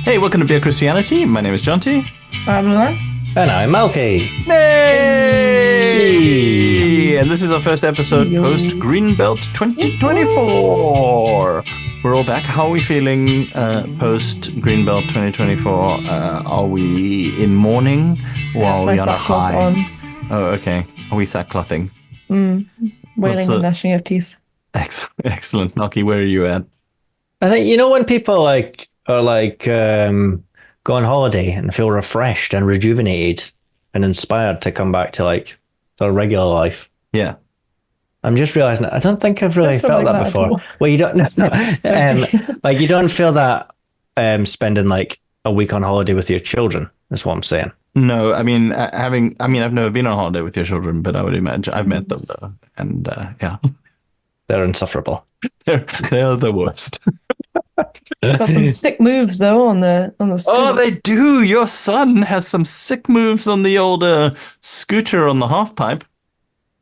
Hey, welcome to Beer Christianity. My name is Jonty. I'm Laura. And I'm Malky. Hey! And this is our first episode post Greenbelt 2024. We're all back. How are we feeling post Greenbelt 2024? Are we in mourning or are we on a high? Oh, okay. Are we sackclothing? Wailing and gnashing of teeth. Excellent. Malky, where are you at? I think, when people go on holiday and feel refreshed and rejuvenated and inspired to come back to their regular life. Yeah. I'm just realizing I don't think I've really felt that before. Well, you don't you don't feel that spending a week on holiday with your children, is what I'm saying. No, I mean, I've never been on holiday with your children, but I would imagine I've met them though. And yeah. They're insufferable. They're the worst. Got some sick moves though on the scooter. Oh, they do. Your son has some sick moves on the old scooter on the half pipe.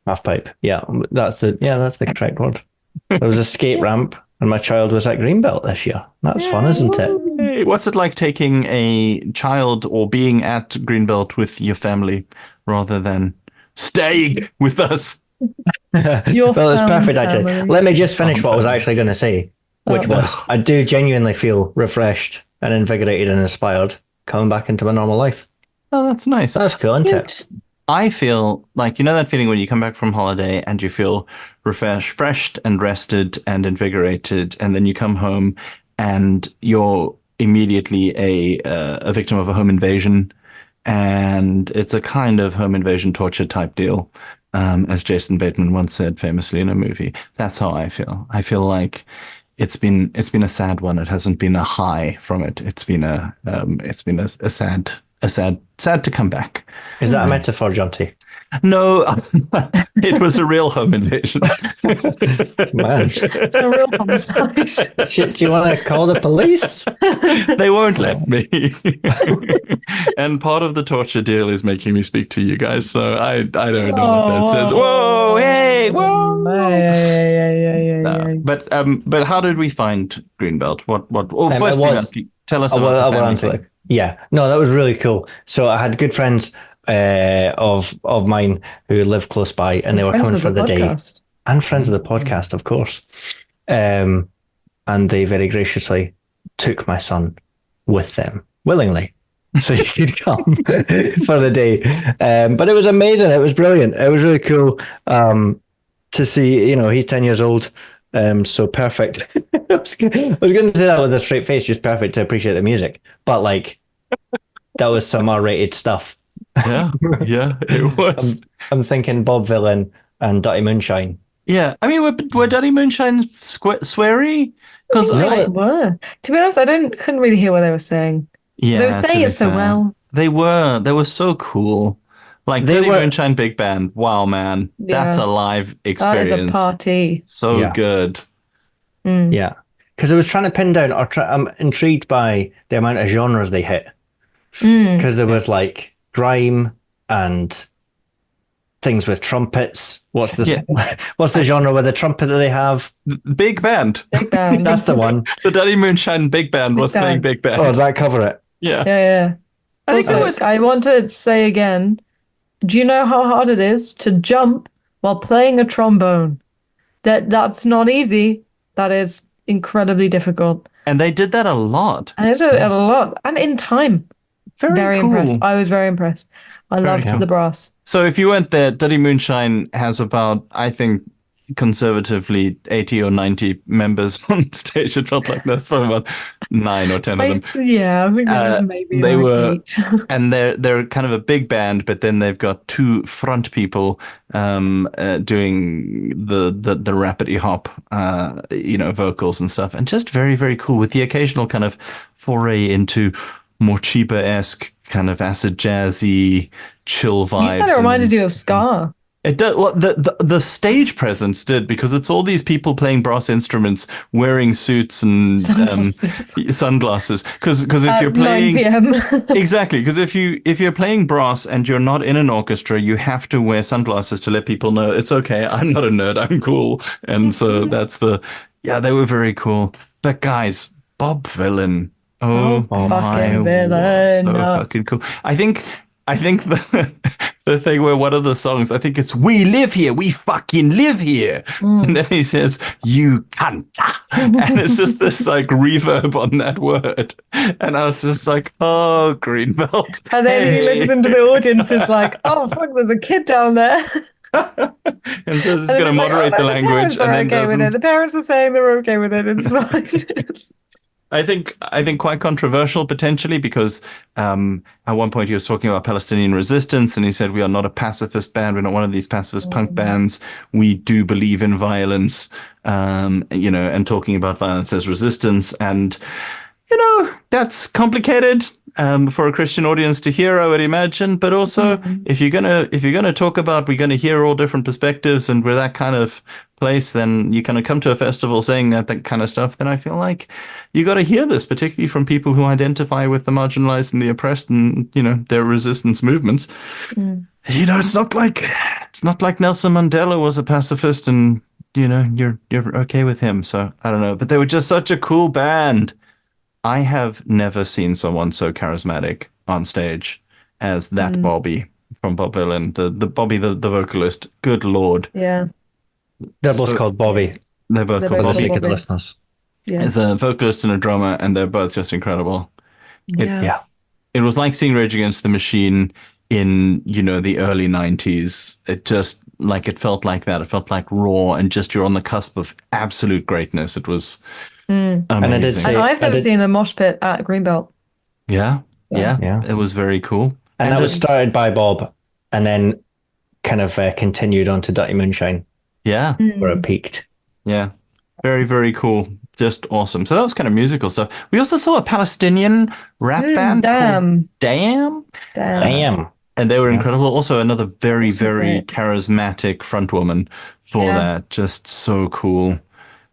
Half pipe. Yeah, that's the correct word. There was a skate ramp, and my child was at Greenbelt this year. That's fun, isn't it? Hey, what's it like taking a child or being at Greenbelt with your family rather than staying with us? Well, it's perfect, actually. Let me just finish what I was actually going to say, which was I do genuinely feel refreshed and invigorated and inspired coming back into my normal life. Oh, that's nice. That's cool, isn't it? I feel like, that feeling when you come back from holiday and you feel refreshed and rested and invigorated, and then you come home and you're immediately a victim of a home invasion, and it's a kind of home invasion torture type deal. As Jason Bateman once said famously in a movie. That's how I feel. I feel like it's been a sad one. It hasn't been a high from it. It's been a sad to come back. Is that a metaphor, Jonty? No, it was a real home invasion. Man, a real homicide. Do you want to call the police? They won't let me. And part of the torture deal is making me speak to you guys, so I don't know what that says. Whoa, hey, whoa. But how did we find Greenbelt? Tell us about the family thing. Yeah, no, that was really cool. So I had good friends of mine who live close by, and they were coming for the day. And friends of the podcast, of course. And they very graciously took my son with them willingly, so he could come for the day. But it was amazing. It was brilliant. It was really cool to see. He's 10 years old. So perfect. I was going to say that with a straight face, just perfect to appreciate the music. But that was some R-rated stuff. Yeah, it was. I'm thinking Bob Vylan and Dutty Moonshine. Yeah, I mean, were Dutty Moonshine sweary? Because they were. To be honest, couldn't really hear what they were saying. Yeah, they were saying it so well. They were so cool. Dutty Moonshine Big Band. Wow, man, that's a live experience. That is a party. So good. Yeah, because I was trying to pin down, I'm intrigued by the amount of genres they hit. Because there was grime and things with trumpets. What's the genre with the trumpet that they have? Big band. Big band. That's the one. The Dutty Moonshine Big Band was playing Big Band. Oh, does that cover it? Yeah. I want to say again, do you know how hard it is to jump while playing a trombone? That's not easy. That is incredibly difficult. And they did that a lot. And they did it a lot. And in time. Very cool. Impressed. I was very impressed. I loved the brass. So if you weren't there, Dutty Moonshine has about, I think, conservatively 80 or 90 members on stage. It felt like that's probably about 9 or 10 of them. Yeah, I think that was maybe they were 8. And they're kind of a big band, but then they've got 2 front people doing the rapidy hop vocals and stuff, and just very, very cool, with the occasional kind of foray into more Chiba-esque kind of acid jazzy chill vibes. You said it reminded you of ska. It does. Well, the stage presence did, because it's all these people playing brass instruments, wearing suits and sunglasses. Because if you're playing 9 p.m. exactly, because if you're playing brass and you're not in an orchestra, you have to wear sunglasses to let people know it's okay. I'm not a nerd. I'm cool. And so that's they were very cool. But guys, Bob Vylan. Oh fucking my Vylan. so fucking cool. I think the thing where one of the songs, I think it's "We live here, we fucking live here," and then he says "You cunt," and it's just this like reverb on that word, and I was just like, "Oh, Greenbelt." And then he looks into the audience, is like, "Oh fuck, there's a kid down there." And says it's And going to he's like, moderate "Oh, the no, language, parents and are then okay with doesn't. it. The parents are saying they're okay with it. It's fine." I think quite controversial potentially because at one point he was talking about Palestinian resistance and he said we are not a pacifist band, we're not one of these pacifist punk bands. We do believe in violence, and talking about violence as resistance, and that's complicated for a Christian audience to hear, I would imagine. But also, if you're gonna talk about, we're gonna hear all different perspectives, and we're that kind of place, then you kind of come to a festival saying that kind of stuff. Then I feel like you got to hear this, particularly from people who identify with the marginalized and the oppressed, and their resistance movements. It's not like Nelson Mandela was a pacifist, and you're okay with him. So I don't know, but they were just such a cool band. I have never seen someone so charismatic on stage as that Bobby from Bob Vylan, the Bobby, the vocalist. Good Lord. Yeah. They're both called Bobby. They're both called For the Bobby. sake of the listeners. Yeah. It's a vocalist and a drummer, and they're both just incredible. Yeah. It was like seeing Rage Against the Machine in, the early 90s. It felt like that. It felt like Rohr, and just you're on the cusp of absolute greatness. It was amazing. And I've never seen a mosh pit at Greenbelt. Yeah. It was very cool. And that was started by Bob and then kind of continued on to Dutty Moonshine. Yeah. Where it peaked. Yeah. Very, very cool. Just awesome. So that was kind of musical stuff. We also saw a Palestinian rap band called Damn. And they were incredible. Also, another very, very charismatic front woman for that. Just so cool.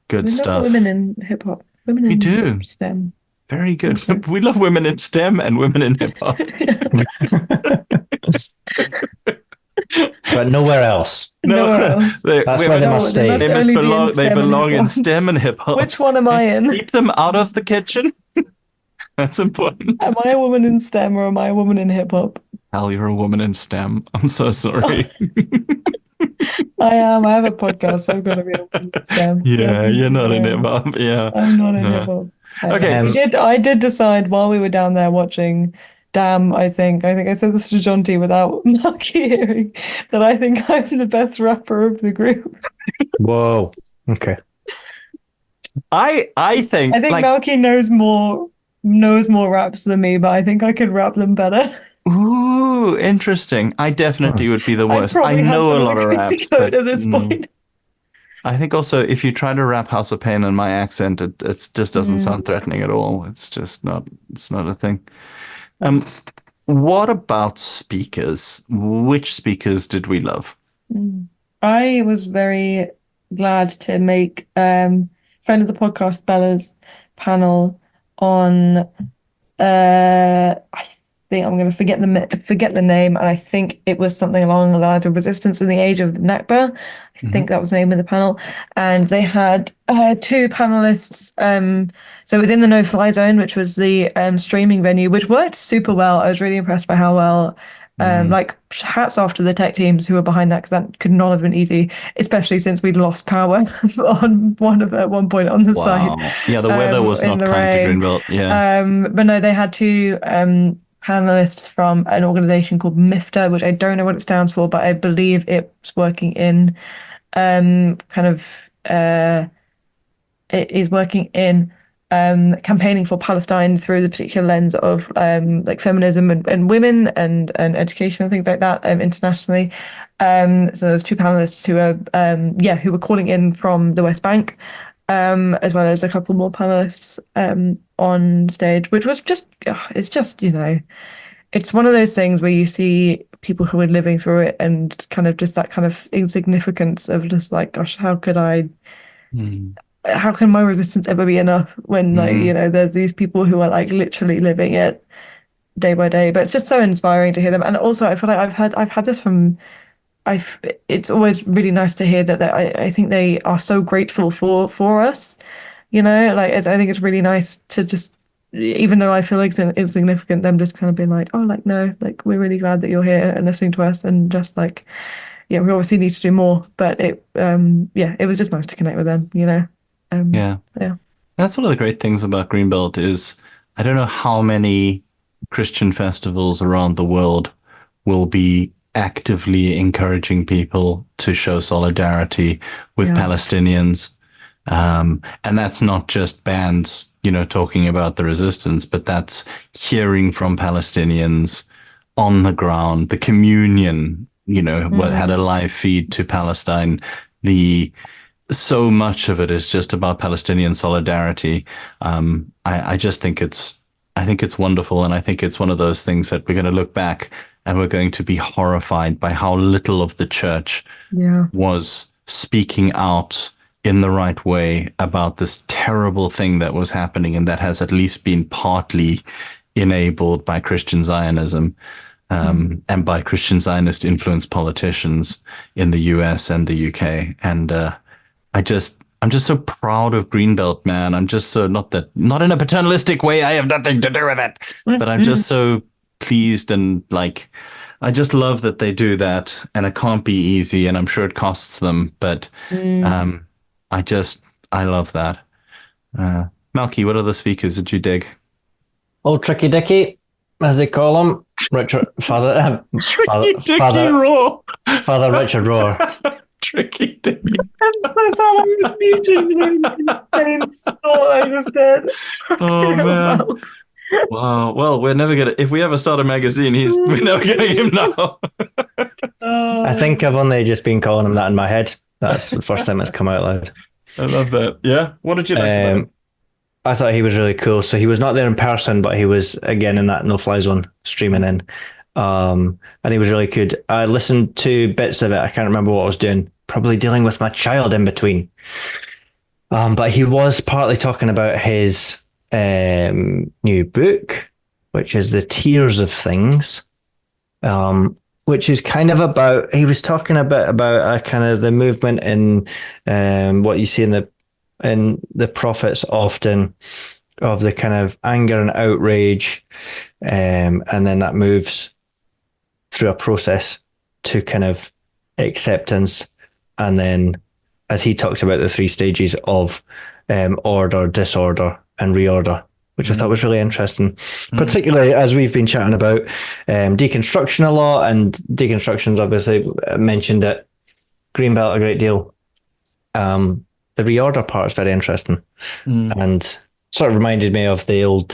Good stuff. Women in hip hop. Women in STEM. Very good. We love women in STEM and women in hip hop. But nowhere else. Nowhere else. That's where they must stay. They belong in STEM and hip hop. Which one am I in? Keep them out of the kitchen. That's important. Am I a woman in STEM or am I a woman in hip hop? Hal, you're a woman in STEM. I'm so sorry. I am. I have a podcast, so I've got to be a woman in STEM. Yeah, you're not in hip hop. Yeah. I'm not in hip hop. Okay. I did decide while we were down there watching Damn, I think I said this to John T without Malky hearing, that I think I'm the best rapper of the group. Whoa. Okay. I think Malky knows more raps than me, but I think I could rap them better. Ooh, interesting. I definitely would be the worst. I know a lot of raps at this point. I think also if you try to rap House of Pain in my accent, it just doesn't sound threatening at all. It's just not. It's not a thing. What about speakers? Which speakers did we love? I was very glad to make friend of the podcast Bella's panel on I think I'm going to forget the name, and I think it was something along the lines of resistance in the age of Nakba. I think that was the name of the panel, and they had two panelists. So it was in the No Fly Zone, which was the streaming venue, which worked super well. I was really impressed by how well. Like hats off to the tech teams who were behind that, because that could not have been easy, especially since we'd lost power at one point on the site. Yeah, the weather was not kind to Greenbelt. Yeah. But no, they had two panelists from an organization called MIFTA, which I don't know what it stands for, but I believe it's working in it is working in campaigning for Palestine through the particular lens of like feminism and women and education and things like that internationally. So there's two panelists who were calling in from the West Bank, as well as a couple more panelists on stage, which was it's one of those things where you see people who are living through it and kind of just that kind of insignificance of just like, gosh, how can my resistance ever be enough when there's these people who are like literally living it day by day. But it's just so inspiring to hear them. And also I feel like I've had this from it's always really nice to hear that I think they are so grateful for us, like I think it's really nice to just even though I feel insignificant, them just kind of being like, oh, like, no, like, we're really glad that you're here and listening to us, and just like, yeah, we obviously need to do more, but it was just nice to connect with them, Yeah. Yeah. That's one of the great things about Greenbelt is I don't know how many Christian festivals around the world will be actively encouraging people to show solidarity with Palestinians. And that's not just bands, talking about the resistance, but that's hearing from Palestinians on the ground, the communion, what had a live feed to Palestine. So much of it is just about Palestinian solidarity. I just think I think it's wonderful, and I think it's one of those things that we're going to look back and we're going to be horrified by how little of the church was speaking out in the right way about this terrible thing that was happening, and that has at least been partly enabled by Christian Zionism. And by Christian Zionist influenced politicians in the US and the UK. And I'm just so proud of Greenbelt, man. I'm just so not in a paternalistic way. I have nothing to do with it, but I'm just so pleased, and like, I just love that they do that, and it can't be easy, and I'm sure it costs them, but I love that. Malky, what other speakers did you dig? Old Tricky Dicky, as they call him, Richard Father Rohr. Father Richard Rohr. Tricky Dicky. I'm so sad I was muting I just did. Oh man. Wow. Well, we're never gonna. If we ever start a magazine, we're never getting him now. I think I've only just been calling him that in my head. That's the first time it's come out loud. I love that. Yeah. What did you like about him? I thought he was really cool. So he was not there in person, but he was again in that no-fly zone streaming in. And he was really good. I listened to bits of it. I can't remember what I was doing. Probably dealing with my child in between. But he was partly talking about his new book, which is The Tears of Things, which is kind of about, he was talking a bit about kind of the movement in what you see in the prophets often, of the kind of anger and outrage, and then that moves through a process to kind of acceptance, and then as he talks about the 3 stages of order, disorder, and reorder, which I thought was really interesting, particularly as we've been chatting about deconstruction a lot, and deconstruction's obviously mentioned at Greenbelt a great deal. The reorder part is very interesting, and sort of reminded me of the old,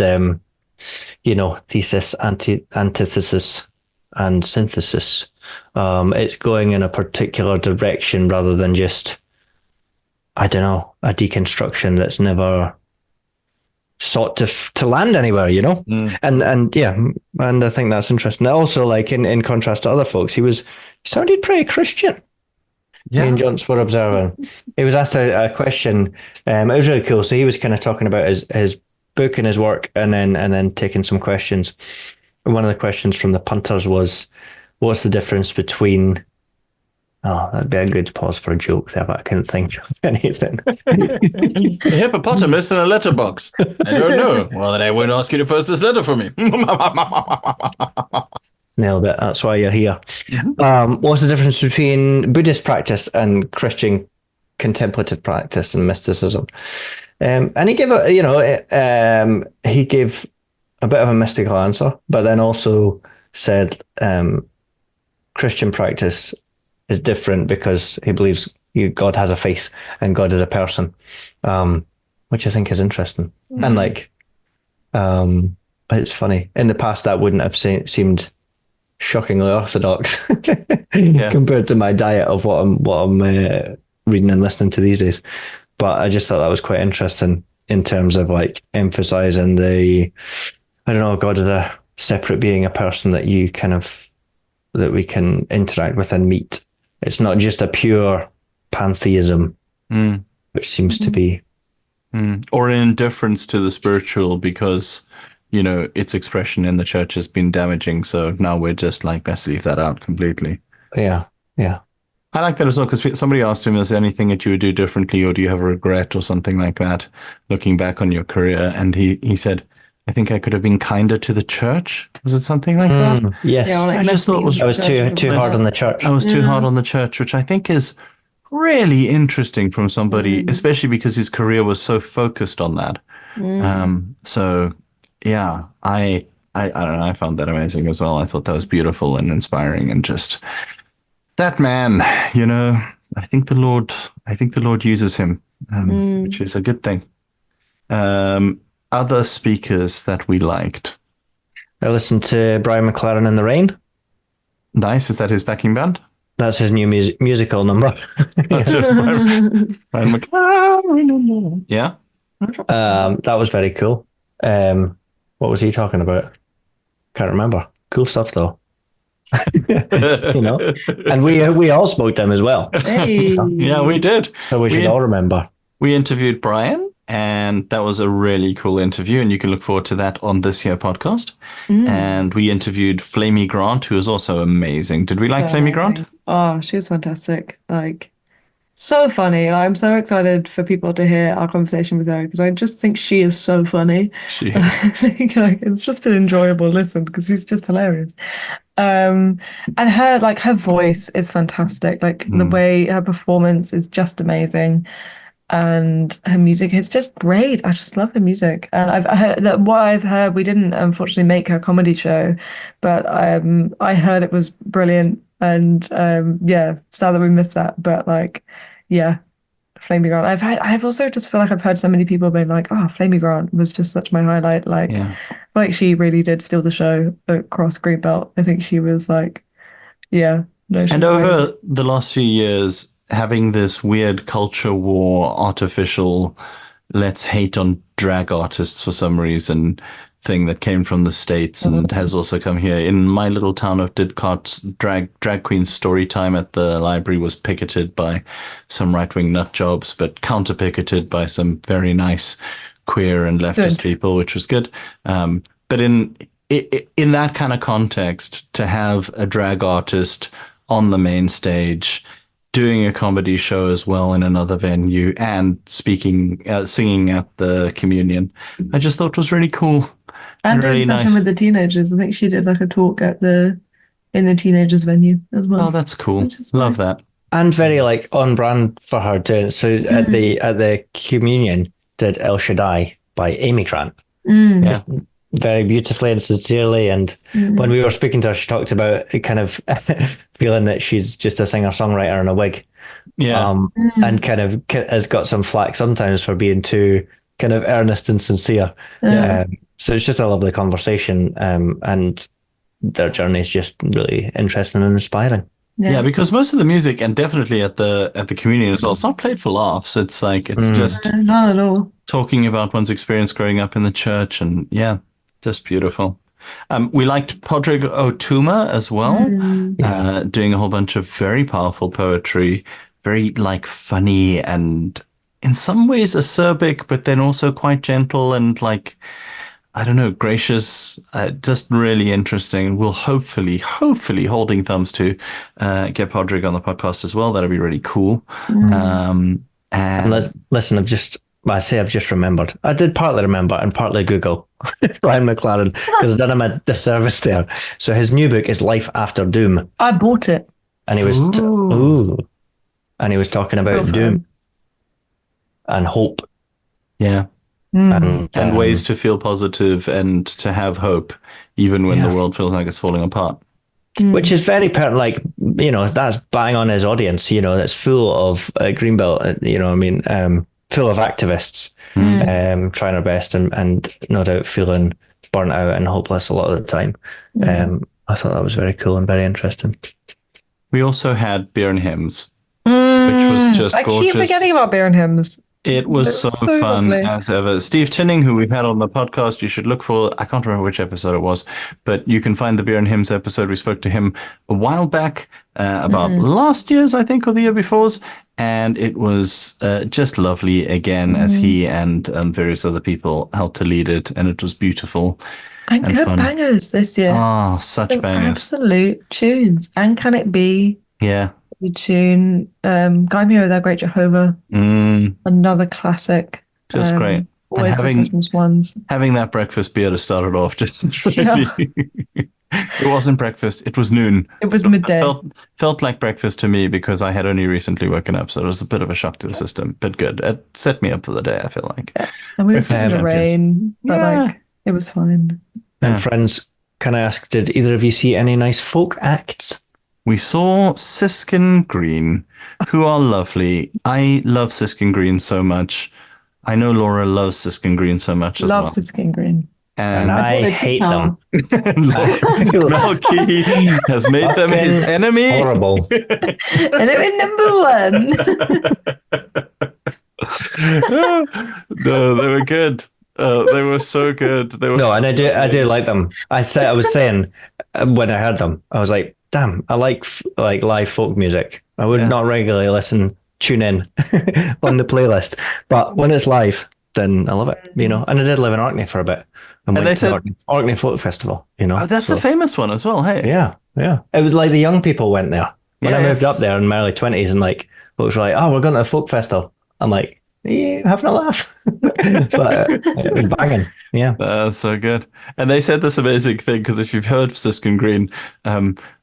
thesis, antithesis, and synthesis. It's going in a particular direction rather than just, I don't know, a deconstruction that's never sought to land anywhere, and I think that's interesting. Also, like in contrast to other folks, he sounded pretty Christian. Me and John were observing. He was asked a question. It was really cool. So he was kind of talking about his book and his work, and then taking some questions. And one of the questions from the punters was, "What's the difference between?" Oh, that'd be a good pause for a joke there, but I couldn't think of anything. A hippopotamus in a letterbox. I don't know. Well, then I won't ask you to post this letter for me. Nailed it. That's why you're here. What's the difference between Buddhist practice and Christian contemplative practice and mysticism? And he gave he gave a bit of a mystical answer, but then also said Christian practice is different because he believes God has a face and God is a person, which I think is interesting. And it's funny. In the past, that wouldn't have seemed shockingly orthodox compared to my diet of what I'm reading and listening to these days. But I just thought that was quite interesting in terms of like emphasizing God as a separate being, a person that that we can interact with and meet. It's not just a pure pantheism, which seems to be, or an indifference to the spiritual because its expression in the church has been damaging. So now we're just like, let's leave that out completely. Yeah. I like that as well, because somebody asked him, is there anything that you would do differently, or do you have a regret or something like that, looking back on your career? And he said, I think I could have been kinder to the church. Was it something like that? Yes. Yeah, I just thought I was too hard on the church. I was too hard on the church, which I think is really interesting from somebody, especially because his career was so focused on that. So yeah, I don't know, I found that amazing as well. I thought that was beautiful and inspiring, and just that man, I think the Lord uses him, which is a good thing. Other speakers that we liked. I listened to Brian McLaren in the Rain. Nice. Is that his backing band? That's his new musical number. Brian McLaren. Yeah. That was very cool. What was he talking about? Can't remember. Cool stuff though. And we all smoked him as well. Hey. Yeah, we did. So we should all remember. We interviewed Brian, and that was a really cool interview, and you can look forward to that on this year podcast. And we interviewed Flamy Grant, who was also amazing. Did we like Flamy Grant? Oh, she was fantastic. Like, so funny. I'm so excited for people to hear our conversation with her, because I just think she is so funny. She is. I think it's just an enjoyable listen because she's just hilarious. And her voice is fantastic. Like the way her performance is just amazing. And her music is just great. I just love her music. And I've heard that what I've heard, we didn't unfortunately make her comedy show, but I heard it was brilliant. And sad that we missed that. But Flamy Grant. I've also just feel like I've heard so many people being like, "Oh, Flamy Grant was just such my highlight." Like, I feel like she really did steal the show across Greenbelt. I think she was like, no. And over the last few years, having this weird culture war, artificial, let's hate on drag artists for some reason thing that came from the States and has also come here. In my little town of Didcot, drag queen story time at the library was picketed by some right-wing nut jobs, but counter-picketed by some very nice queer and leftist people, which was good. But in that kind of context, to have a drag artist on the main stage doing a comedy show as well in another venue and singing at the communion, I just thought was really cool. And doing really session nice with the teenagers. I think she did like a talk in the teenagers venue as well. Oh, that's cool. Love that. And very like on brand for her too. So at the communion did El Shaddai by Amy Grant. Yeah. Very beautifully and sincerely. And when we were speaking to her, she talked about kind of feeling that she's just a singer-songwriter in a wig. Yeah. And kind of has got some flack sometimes for being too kind of earnest and sincere. So it's just a lovely conversation. And their journey is just really interesting and inspiring. Yeah, because most of the music, and definitely at the communion as well, it's not played for laughs. It's like it's just not at all talking about one's experience growing up in the church, and just beautiful. We liked Padraig O'Tuma as well, doing a whole bunch of very powerful poetry, very like funny and in some ways acerbic, but then also quite gentle and like, I don't know, gracious, just really interesting. We'll hopefully holding thumbs to get Padraig on the podcast as well. That'll be really cool. And listen, I've just remembered. I did partly remember and partly Google Brian McLaren because I've done him a disservice there. So his new book is Life After Doom. I bought it. And he was and he was talking about doom and hope. Yeah. And ways to feel positive and to have hope, even when the world feels like it's falling apart. Which is very like, that's bang on his audience, that's full of Greenbelt, full of activists trying their best and no doubt feeling burnt out and hopeless a lot of the time. I thought that was very cool and very interesting. We also had beer and hymns, which was just gorgeous. I keep forgetting about beer and hymns. It was so fun lovely. As ever. Steve Tinning, who we've had on the podcast, you should look for, I can't remember which episode it was, but you can find the Beer and Hymns episode. We spoke to him a while back about last year's, I think, or the year before's. And it was just lovely again as he and various other people helped to lead it. And it was beautiful. And good fun. Bangers this year. Oh, such bangers. Absolute tunes. And Can It Be? Yeah. The tune, Guide Me Over Thou Great Jehovah, another classic. Just great. Always the Christmas ones. Having that breakfast beer to start it off just really... It wasn't breakfast. It was noon. It was midday. Felt like breakfast to me because I had only recently woken up, so it was a bit of a shock to the system, but good. It set me up for the day, I feel like. Yeah. And we were supposed to rain, but like it was fine. And friends, can I ask, did either of you see any nice folk acts? We saw Siskin Green, who are lovely. I love Siskin Green so much. I know Laura loves Siskin Green so much as well. Love Siskin Green. And I hate them. Melky has made them his enemy. Horrible. Enemy number one. No, they were good. They were so good. They were and I do like them. I was saying when I heard them, I was like, damn, I like live folk music. I would not regularly tune in on the playlist, but when it's live, then I love it. And I did live in Orkney for a bit. And they said Orkney Folk Festival. Oh, that's a famous one as well. Hey, yeah. It was like the young people went there when I moved up there in my early 20s, and like folks were like, "Oh, we're going to a folk festival." I'm like, having a laugh, but it was banging. Yeah, that's so good. And they said this amazing thing, because if you've heard Siskin Green,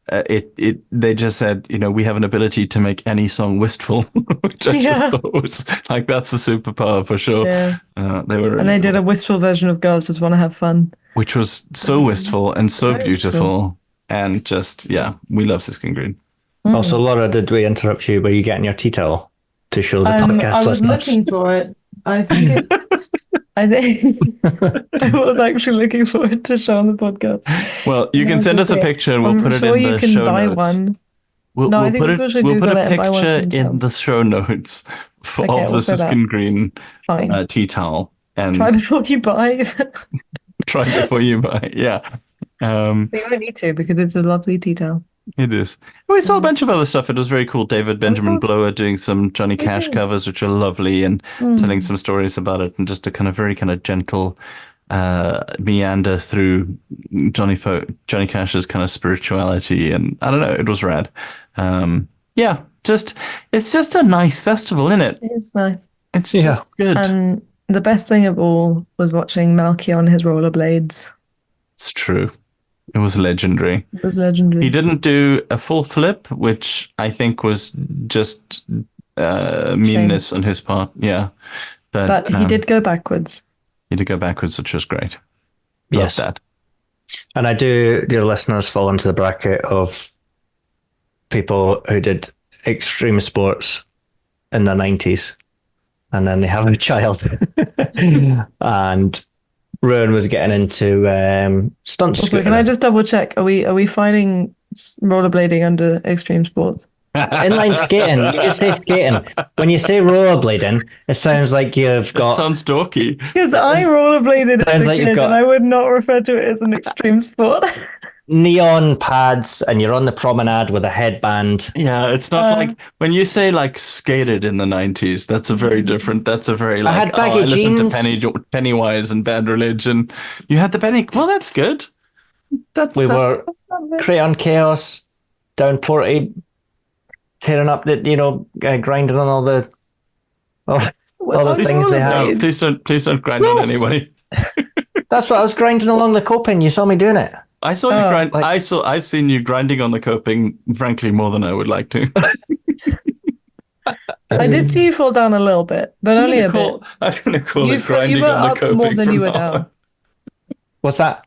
they just said, we have an ability to make any song wistful, which I just thought was like, that's a superpower for sure. Yeah. They were, and they did a wistful version of Girls Just Want to Have Fun, which was so wistful and so beautiful, and just we love Siskin Green. Also, Laura, did we interrupt you? Were you getting your tea towel to show the podcast listeners? I was looking for it. I think I was actually looking for it to show on the podcast. Well, you can send us a picture and we'll put it in the show notes. One. We'll put a picture in the show notes of the Siskin Green tea towel. And try before you buy. Try before you buy, yeah. You don't need to, because it's a lovely tea towel. It is. We saw a bunch of other stuff. It was very cool. David Benjamin Blower doing some Johnny Cash covers, which are lovely, and telling some stories about it, and just a very gentle meander through Johnny Cash's kind of spirituality, and I don't know, it was rad. It's just a nice festival, isn't it? It's nice. It's just good. And the best thing of all was watching Melky on his rollerblades. It's true. It was legendary. It was legendary. He didn't do a full flip, which I think was just meanness on his part. Yeah. But he did go backwards. He did go backwards, which was great. Yes. Love that. And I do, dear listeners, fall into the bracket of people who did extreme sports in the 90s, and then they have a child. And Rowan was getting into stunt scooter. Can I just double check? Are we finding rollerblading under extreme sports? Inline skating. You just say skating. When you say rollerblading, it sounds like you've got... It sounds dorky. Because I rollerbladed as a kid, and I would not refer to it as an extreme sport. Neon pads, and you're on the promenade with a headband. Yeah, it's not like when you say like skated in the 90s. That's a very different. That's a very like. I had baggy jeans. Listened to Pennywise and Bad Religion. You had the Penny. Well, that's good. We were Crayon Chaos, down 40, tearing up the grinding on all the things they had. No, please don't grind on anybody. That's what I was grinding along the coping. You saw me doing it. I saw you grind. I've seen you grinding on the coping, frankly, more than I would like to. I did see you fall down a little bit, but only a bit. I'm going to call it grinding on the coping. More than you were down. What's that?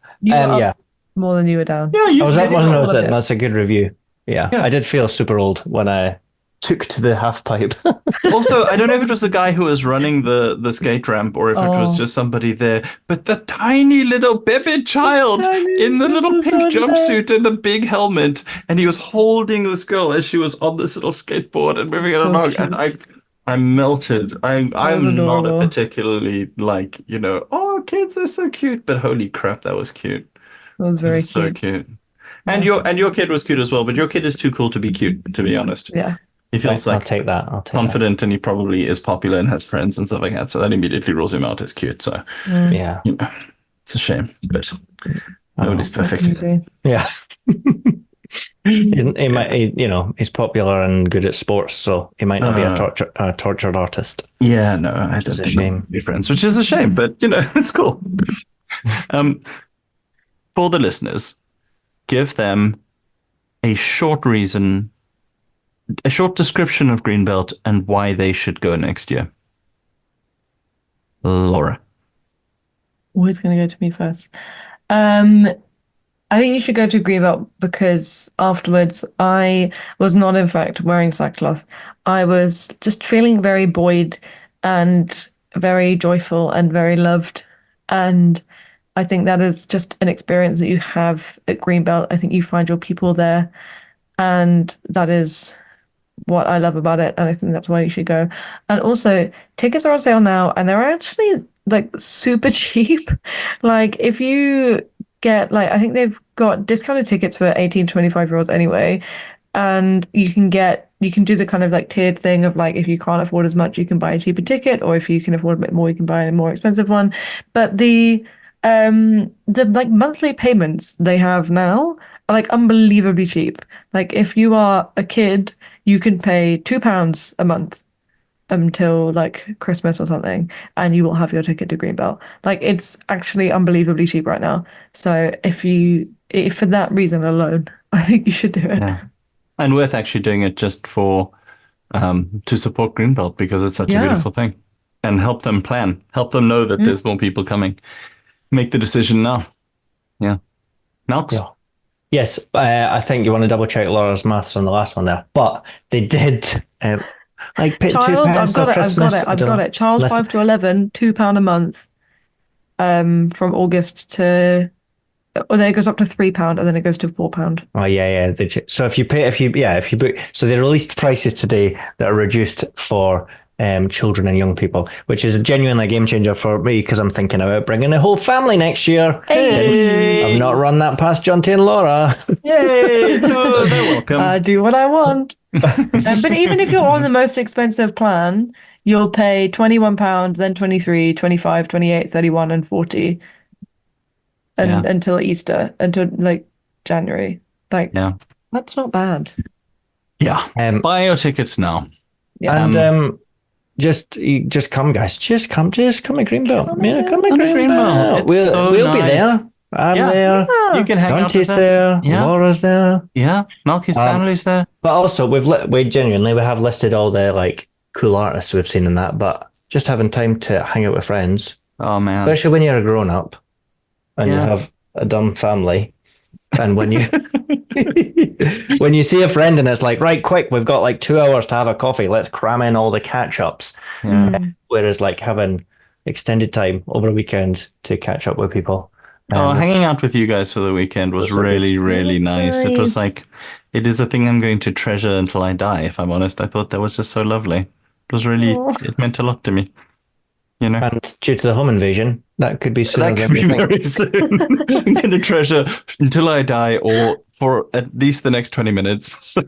More than you were down. Yeah, I was up more than it. That's a good review. Yeah, I did feel super old when I took to the half pipe. Also, I don't know if it was the guy who was running the skate ramp or if it was just somebody there, but the tiny little baby child in the little pink jumpsuit and the big helmet, and he was holding this girl as she was on this little skateboard and moving it along, and I melted. I'm not a particularly like, kids are so cute, but holy crap, that was cute. It was very cute. So cute. And your kid was cute as well, but your kid is too cool to be cute, to be honest. Yeah. He feels I'll take that. confident, and he probably is popular and has friends and stuff like that. So that immediately rules him out as cute. So yeah, it's a shame, but nobody's perfect. Yeah. He's popular and good at sports, so he might not be a tortured artist. Yeah, no, I don't think we'll be friends, which is a shame, but it's cool. For the listeners, give them a short description of Greenbelt and why they should go next year. Laura. Always going to go to me first. I think you should go to Greenbelt because afterwards I was not, in fact, wearing sackcloth. I was just feeling very buoyed and very joyful and very loved. And I think that is just an experience that you have at Greenbelt. I think you find your people there. And that is what I love about it. And I think that's why you should go. And also, tickets are on sale now and they're actually like super cheap. Like if you get I think they've got discounted tickets for 18 to 25-year-olds anyway, and you can do the kind of like tiered thing of like if you can't afford as much you can buy a cheaper ticket, or if you can afford a bit more you can buy a more expensive one. But the like monthly payments they have now are like unbelievably cheap. Like if you are a kid you can pay £2 a month until like Christmas or something, and you will have your ticket to Greenbelt. Like it's actually unbelievably cheap right now. So if for that reason alone, I think you should do it. Yeah. And worth actually doing it just for to support Greenbelt because it's such a beautiful thing, and help them plan, help them know that there's more people coming. Make the decision now. Yeah. Melks? Yeah. Yes, I think you want to double check Laura's maths on the last one there, but they did. Pay Child, I've got it. Child 5 to 11, £2 a month. From August to, or then it goes up to £3, and then it goes to £4. Oh yeah. So if you book, so they released prices today that are reduced for children and young people, which is a genuinely game changer for me because I'm thinking about bringing a whole family next year. Hey! I've not run that past John T and Laura. Yay! Oh, they're welcome. I do what I want. But even if you're on the most expensive plan, you'll pay £21, then 23, 25, 28, 31, and 40, and until Easter, until like January. Like, that's not bad. Yeah. Buy your tickets now. Yeah. And just come, guys. Just come at Greenbelt. Come at Greenbelt. We'll be there. I'm there. You can hang out with them. there. Yeah. Laura's there. Yeah. Malky's family's there. But also, we have listed all the like cool artists we've seen in that. But just having time to hang out with friends. Oh man! Especially when you're a grown up and you have a dumb family, and when you when you see a friend and it's like, right, quick, we've got like 2 hours to have a coffee. Let's cram in all the catch ups. Yeah. Whereas like having extended time over a weekend to catch up with people. Hanging out with you guys for the weekend was really, really nice. It was like, it is a thing I'm going to treasure until I die, if I'm honest. I thought that was just so lovely. It was really, it meant a lot to me. You know? And due to the home invasion, that could be soon. That could be very soon. I'm going to treasure until I die or for at least the next 20 minutes. So,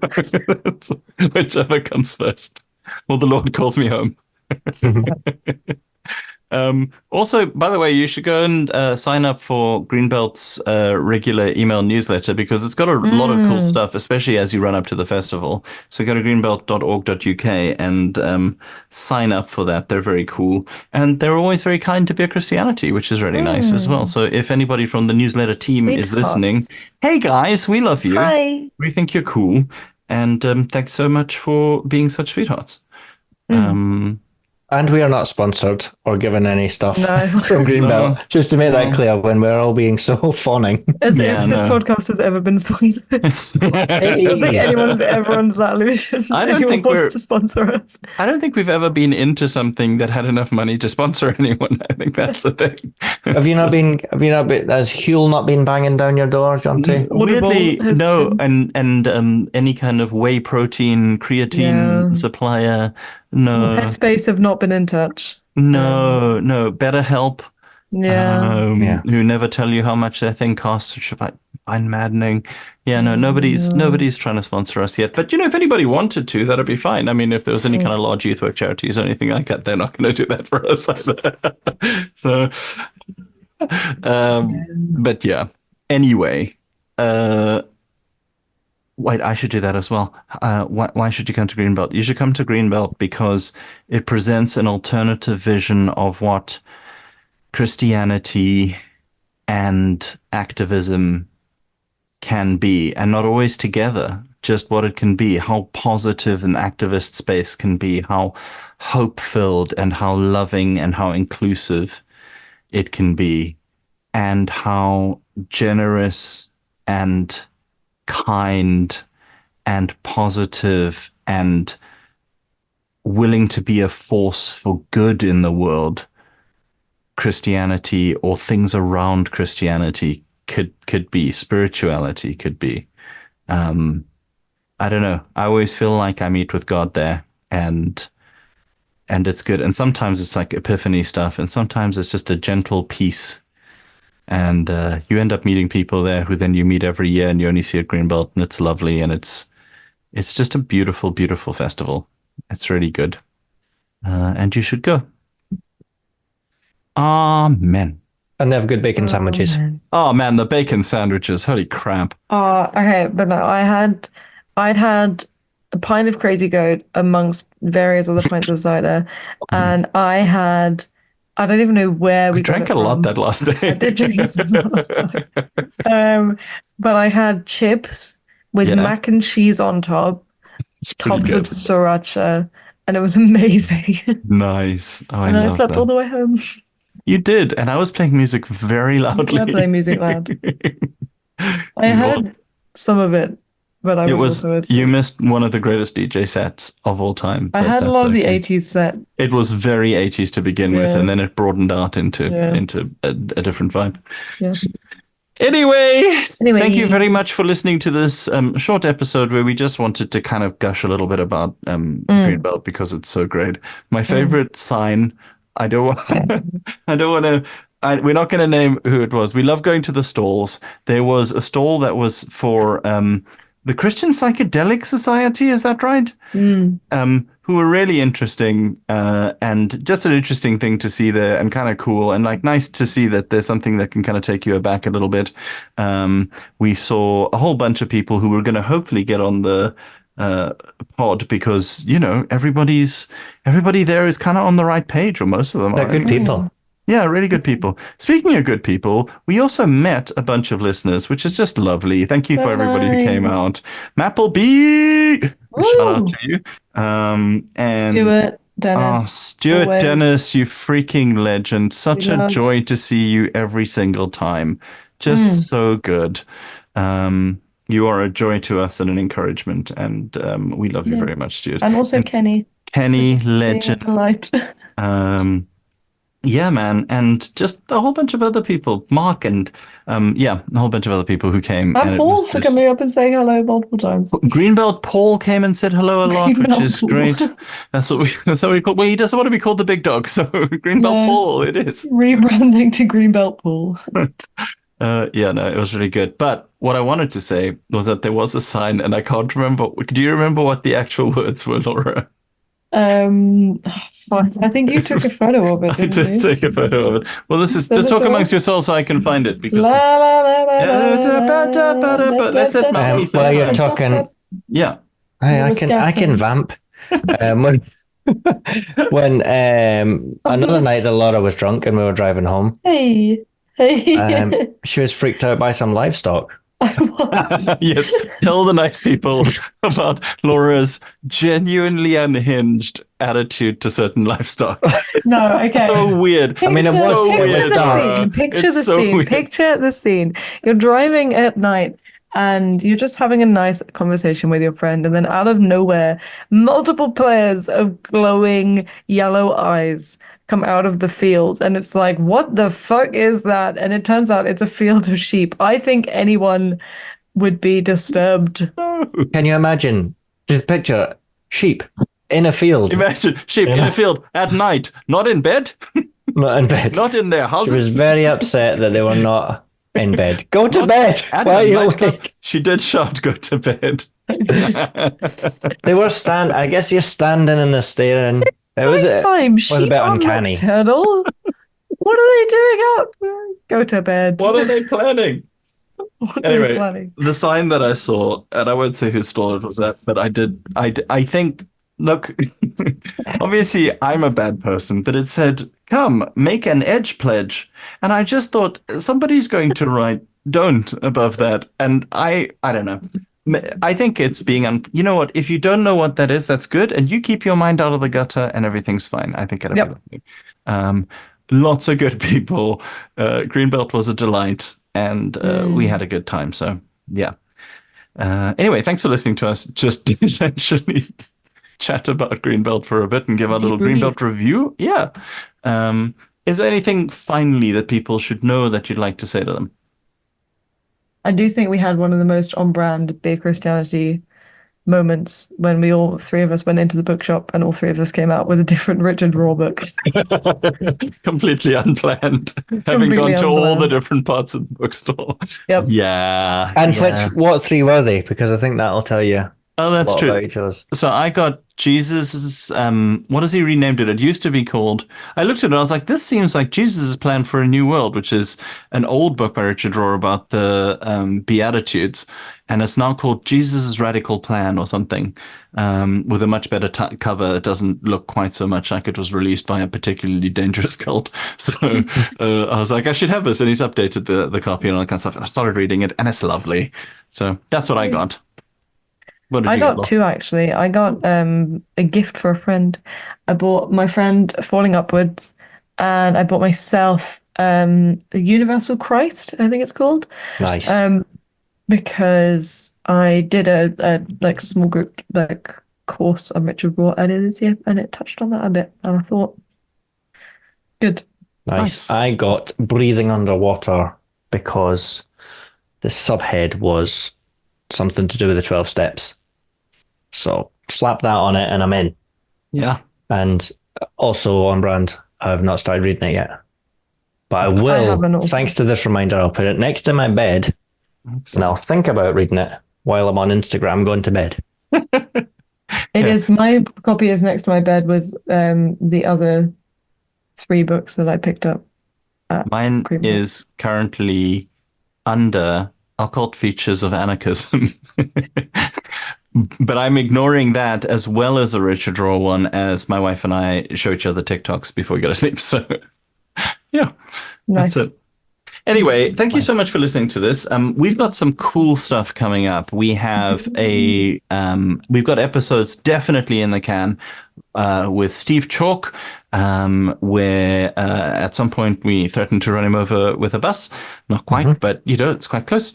whichever comes first. Or the Lord calls me home. Also, by the way, you should go and sign up for Greenbelt's regular email newsletter because it's got a lot of cool stuff, especially as you run up to the festival. So go to greenbelt.org.uk and sign up for that. They're very cool. And they're always very kind to Beer Christianity, which is really nice as well. So if anybody from the newsletter team is listening, hey guys, we love you. Hi. We think you're cool. And thanks so much for being such sweethearts. And we are not sponsored or given any stuff from Greenbelt. No. Just to make that clear, when we're all being so fawning. As if this podcast has ever been sponsored. I don't think anyone has ever under that illusion. I don't think wants to sponsor us. I don't think we've ever been into something that had enough money to sponsor anyone. I think that's the thing. Have you not been? Has Huel not been banging down your door, John T? Weirdly, no. And any kind of whey protein, creatine supplier. No. Headspace have not been in touch. No. BetterHelp. Yeah. Who never tell you how much their thing costs, which I find maddening. Yeah, no, nobody's trying to sponsor us yet. But if anybody wanted to, that'd be fine. I mean, if there was any kind of large youth work charities or anything like that, they're not going to do that for us either. So, but yeah. Anyway, Wait, I should do that as well. Why should you come to Greenbelt? You should come to Greenbelt because it presents an alternative vision of what Christianity and activism can be, and not always together, just what it can be, how positive an activist space can be, how hope-filled and how loving and how inclusive it can be, and how generous and kind and positive and willing to be a force for good in the world Christianity or things around Christianity could be, spirituality could be. I don't know. I always feel like I meet with God there, and it's good. And sometimes it's like epiphany stuff, and sometimes it's just a gentle peace. And you end up meeting people there who then you meet every year, and you only see at Greenbelt, and it's lovely, and it's just a beautiful, beautiful festival. It's really good, and you should go. Amen. And they have good bacon sandwiches. Oh man, the bacon sandwiches! Holy crap! Okay, but no, I'd had a pint of Crazy Goat amongst various other pints of cider, and I don't even know where we drank a lot that last day. I did drink it last night. But I had chips with mac and cheese on top, topped with sriracha, and it was amazing. Nice. Oh, and I slept all the way home. You did, and I was playing music very loudly. I playing music loud. I heard some of it, but I was also asleep. You missed one of the greatest DJ sets of all time. I had a lot of the 80s set. It was very 80s to begin with, and then it broadened out into a different vibe. Yeah. Anyway, thank you very much for listening to this short episode where we just wanted to kind of gush a little bit about Greenbelt because it's so great. My favorite sign. I don't want to. We're not going to name who it was. We love going to the stalls. There was a stall that was for the Christian Psychedelic Society. Is that right? Who were really interesting and just an interesting thing to see there, and kind of cool and like nice to see that there's something that can kind of take you aback a little bit. We saw a whole bunch of people who were going to hopefully get on the pod because everybody there is kind of on the right page, or most of them are. They're good people. Yeah, really good people. Speaking of good people, we also met a bunch of listeners, which is just lovely. Thank you for everybody who came out. Mappleby, shout out to you. And Stuart Dennis. Stuart always. Dennis, you freaking legend. Such a joy to see you every single time. Just so good. You are a joy to us and an encouragement, and we love you very much, Stuart. And also Kenny. Kenny, legend. Yeah, man, and just a whole bunch of other people, Mark, and a whole bunch of other people who came. And Paul for coming up and saying hello multiple times. Greenbelt Paul came and said hello a lot, which is great. That's what we call. Well, he doesn't want to be called the big dog, so Greenbelt Paul, it is rebranding to Greenbelt Paul. It was really good. But what I wanted to say was that there was a sign, and I can't remember. Do you remember what the actual words were, Laura? I think you took a photo of it. I did take a photo of it. Well, this is just talk amongst yourselves so I can find it because. Let's set my while you're talking. Yeah. I can vamp. When another night that Laura was drunk and we were driving home. Hey. She was freaked out by some livestock. Yes, tell the nice people about Laura's genuinely unhinged attitude to certain livestock. No, okay. So weird. Picture the scene. You're driving at night and you're just having a nice conversation with your friend, and then out of nowhere, multiple pairs of glowing yellow eyes come out of the field, and it's like, what the fuck is that? And it turns out it's a field of sheep. I think anyone would be disturbed. Can you imagine? Just picture sheep in a field. Imagine sheep in a field at night, not in bed. Not in bed. Not in their houses. She was very upset that they were not in bed. Go to bed. Why are you awake? She did shout, "Go to bed." They were I guess you're standing in the staring. It was a bit uncanny. Nocturnal. What are they doing up? Go to bed. What are they planning? What are you Anyway, planning? the sign that I saw, and I won't say whose stall it was at, but I think, look, obviously I'm a bad person, but it said, come, make an edge pledge. And I just thought somebody's going to write don't above that. And I don't know. I think it's being, you know what, if you don't know what that is, that's good. And you keep your mind out of the gutter and everything's fine. I think it'll be lovely. Lots of good people. Greenbelt was a delight, and we had a good time. So, yeah. Anyway, thanks for listening to us just essentially chat about Greenbelt for a bit and give our little Greenbelt review. Yeah. Is there anything finally that people should know that you'd like to say to them? I do think we had one of the most on-brand Bare Christianity moments when we all three of us went into the bookshop and all three of us came out with a different Richard Rohr book. Completely unplanned. Having gone to all the different parts of the bookstore. Yep. Yeah. And what three were they? Because I think that'll tell you. Oh, that's true. About each other's. So I got Jesus's, what has he renamed it? It used to be called, I looked at it and I was like, this seems like Jesus's Plan for a New World, which is an old book by Richard Rohr about the Beatitudes. And it's now called Jesus's Radical Plan or something, with a much better cover. It doesn't look quite so much like it was released by a particularly dangerous cult. So I was like, I should have this. And he's updated the copy and all that kind of stuff. And I started reading it and it's lovely. So that's what I got. I got two, actually. I got a gift for a friend. I bought my friend Falling Upwards, and I bought myself the Universal Christ, I think it's called. Nice. Because I did a like small group like course on Richard Rohr earlier this year, and it touched on that a bit, and I thought, good. Nice. I got Breathing Underwater because the subhead was something to do with the 12 steps. So slap that on it and I'm in. Yeah. And also on brand, I have not started reading it yet. But I will, thanks to this reminder, I'll put it next to my bed. Excellent. And I'll think about reading it while I'm on Instagram going to bed. My copy is next to my bed with the other 3 books that I picked up. Mine is currently under Occult Features of Anarchism. But I'm ignoring that as well as a Richard Rohr one, as my wife and I show each other TikToks before we go to sleep. So, yeah, nice. That's it. Anyway, thank you so much for listening to this. We've got some cool stuff coming up. We have we've got episodes definitely in the can with Steve Chalk, where at some point we threatened to run him over with a bus. Not quite, but it's quite close.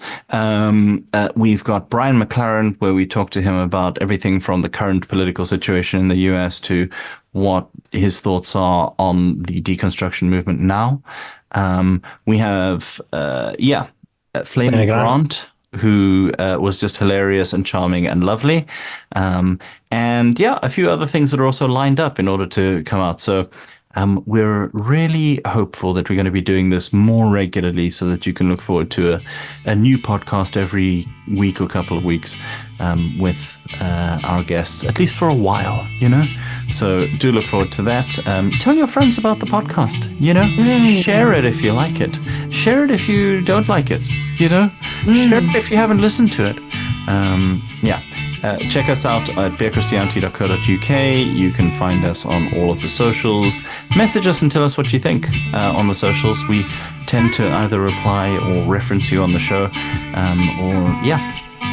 We've got Brian McLaren, where we talk to him about everything from the current political situation in the US to what his thoughts are on the deconstruction movement now. We have, Flamy Grant, who was just hilarious and charming and lovely. And a few other things that are also lined up in order to come out. So we're really hopeful that we're going to be doing this more regularly so that you can look forward to a new podcast every week or couple of weeks with our guests, at least for a while, So do look forward to that. Tell your friends about the podcast, Share it if you like it. Share it if you don't like it, Share it if you haven't listened to it. Check us out at barechristianity.co.uk. You can find us on all of the socials. Message us and tell us what you think on the socials. We tend to either reply or reference you on the show,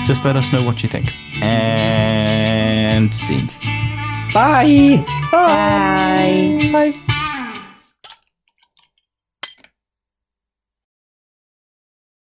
just let us know what you think. And scene. Bye. Bye. Bye.